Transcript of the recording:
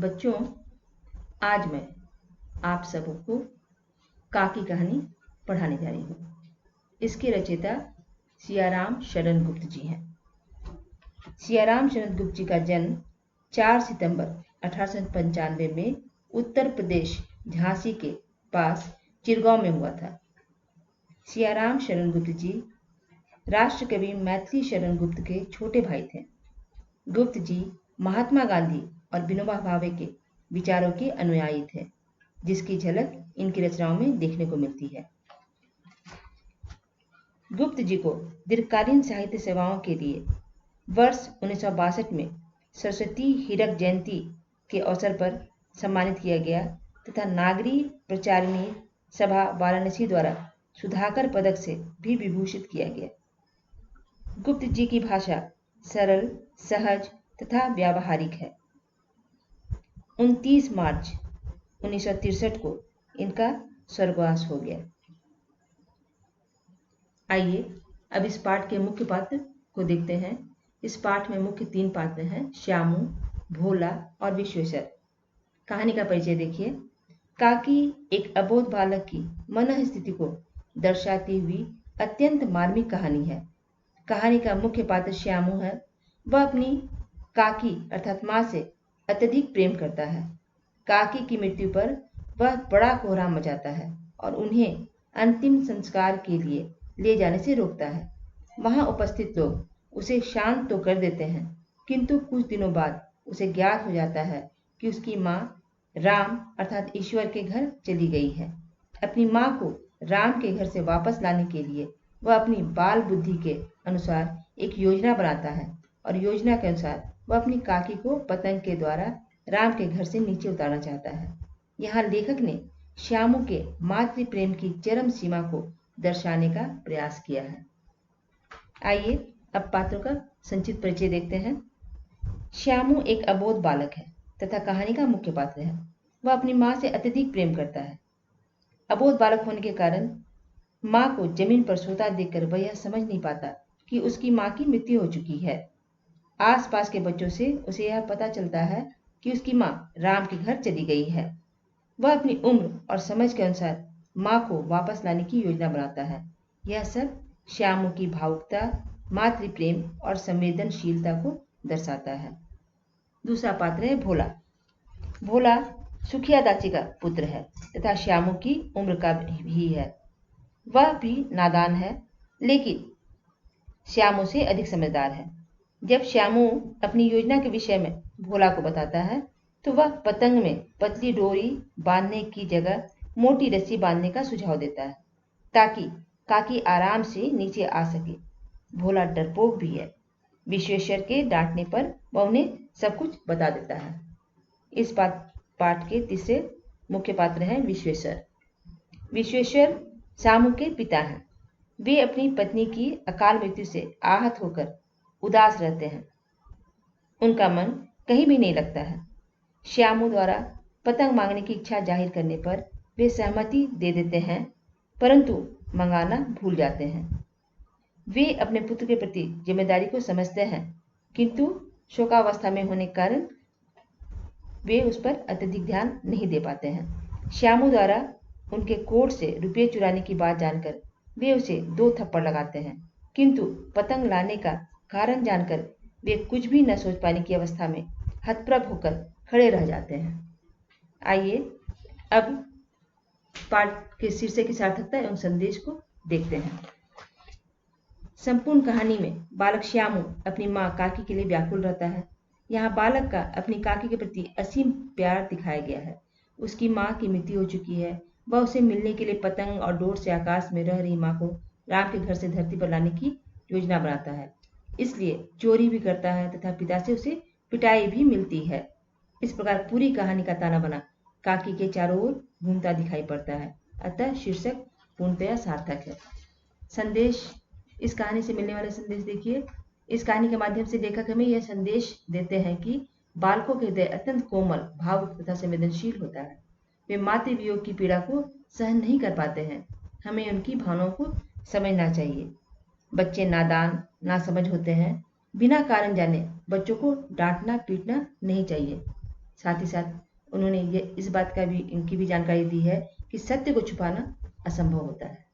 बच्चों, आज मैं आप सबको काकी कहानी पढ़ाने जा रही हूँ। इसके रचयिता सियाराम शरण गुप्त जी हैं। सियाराम शरण गुप्त जी का जन्म 4 सितंबर 1895 में उत्तर प्रदेश झांसी के पास चिरगांव में हुआ था। सियाराम शरण गुप्त जी राष्ट्रकवि मैथिली शरण गुप्त के छोटे भाई थे। गुप्त जी महात्मा गांधी और विनोबा भावे के विचारों के अनुयायी थे, जिसकी झलक इनकी रचनाओं में देखने को मिलती है। गुप्त जी को दीर्घकालीन साहित्य सेवाओं के लिए वर्ष 1962 में सरस्वती हीरक जयंती के अवसर पर सम्मानित किया गया तथा नागरी प्रचारिणी सभा वाराणसी द्वारा सुधाकर पदक से भी विभूषित किया गया। गुप्त जी की भाषा सरल, सहज तथा व्यावहारिक है। 29 मार्च 1963 को इनका स्वर्गवास हो गया। आइए अब इस पाठ के मुख्य पात्र को देखते हैं। इस पाठ में मुख्य 3 पात्र हैं, श्यामू, भोला और विश्वेश्वर। कहानी का परिचय देखिए। काकी एक अबोध बालक की मनः स्थिति को दर्शाती हुई अत्यंत मार्मिक कहानी है। कहानी का मुख्य पात्र श्यामू है। वह अपनी काकी अर्थात माँ से अत्यधिक प्रेम करता है। काकी की मृत्यु पर वह बड़ा कोहराम मचाता है और उन्हें अंतिम संस्कार के लिए ले जाने से रोकता है। वहां उपस्थित लोग उसे शांत तो कर देते हैं, किंतु कुछ दिनों बाद उसे ज्ञात हो जाता है कि उसकी माँ राम अर्थात ईश्वर के घर चली गई है। अपनी माँ को राम के घर से वापस लाने के लिए वह अपनी बाल बुद्धि के अनुसार एक योजना बनाता है और योजना के अनुसार वह अपनी काकी को पतंग के द्वारा राम के घर से नीचे उतारना चाहता है। यहाँ लेखक ने श्यामू के मातृ प्रेम की चरम सीमा को दर्शाने का प्रयास किया है। आइए अब पात्रों का संक्षिप्त परिचय देखते हैं। श्यामू एक अबोध बालक है तथा कहानी का मुख्य पात्र है। वह अपनी माँ से अत्यधिक प्रेम करता है। अबोध बालक होने के कारण माँ को जमीन पर सोता देखकर वह यह समझ नहीं पाता कि उसकी माँ की मृत्यु हो चुकी है। आसपास के बच्चों से उसे यह पता चलता है कि उसकी माँ राम के घर चली गई है। वह अपनी उम्र और समझ के अनुसार माँ को वापस लाने की योजना बनाता है। यह सब श्यामू की भावुकता, मातृ प्रेम और संवेदनशीलता को दर्शाता है। दूसरा पात्र है भोला। भोला सुखिया दाची का पुत्र है तथा श्यामू की उम्र का भी है। वह भी नादान है, लेकिन श्यामू से अधिक समझदार है। जब श्यामू अपनी योजना के विषय में भोला को बताता है तो वह पतंग में पतली डोरी बांधने की जगह मोटी रस्सी बांधने का सुझाव देता है ताकि काकी आराम से नीचे आ सके। भोला डरपोक भी है। विश्वेश्वर के डांटने पर वह उन्हें सब कुछ बता देता है। इस पाठ के तीसरे मुख्य पात्र हैं विश्वेश्वर। विश्वेश्वर श्यामू के पिता हैं। वे अपनी पत्नी की अकाल मृत्यु से आहत होकर उदास रहते हैं। उनका मन कहीं भी नहीं लगता है। श्यामू द्वारा पतंग मांगने की इच्छा जाहिर करने पर वे सहमति दे देते हैं, परंतु मंगाना भूल जाते हैं। वे अपने पुत्र के प्रति जिम्मेदारी को समझते हैं, किंतु शोकावस्था में होने के कारण वे उस पर अत्यधिक ध्यान नहीं दे पाते हैं। श्यामू द्वारा उनके कोट से रुपये चुराने की बात जानकर वे उसे 2 थप्पड़ लगाते हैं, किंतु पतंग लाने का कारण जानकर वे कुछ भी न सोच पाने की अवस्था में हतप्रभ होकर खड़े रह जाते हैं। आइए अब पाठ के शीर्षक की सार्थकता एवं संदेश को देखते हैं। संपूर्ण कहानी में बालक श्यामू अपनी माँ काकी के लिए व्याकुल रहता है। यहाँ बालक का अपनी काकी के प्रति असीम प्यार दिखाया गया है। उसकी माँ की मृत्यु हो चुकी है। वह उसे मिलने के लिए पतंग और डोर से आकाश में रह रही माँ को राम के घर से धरती पर लाने की योजना बनाता है। इसलिए चोरी भी करता है तथा पिता से उसे पिटाई भी मिलती है। इस प्रकार पूरी कहानी का ताना बना काकी के चारों ओर घूमता दिखाई पड़ता है। अतः शीर्षक पूर्णतया सार्थक है। संदेश, इस कहानी से मिलने वाले संदेश देखिए। इस कहानी के माध्यम से लेखक हमें यह संदेश देते हैं कि बालकों के हृदय अत्यंत कोमल, भावुक तथा संवेदनशील होता है। वे मातृ वियोग की पीड़ा को सहन नहीं कर पाते हैं। हमें उनकी भावनाओं को समझना चाहिए। बच्चे नादान, नासमझ होते हैं। बिना कारण जाने बच्चों को डांटना पीटना नहीं चाहिए। साथ ही साथ उन्होंने ये इस बात का भी इनकी भी जानकारी दी है कि सत्य को छुपाना असंभव होता है।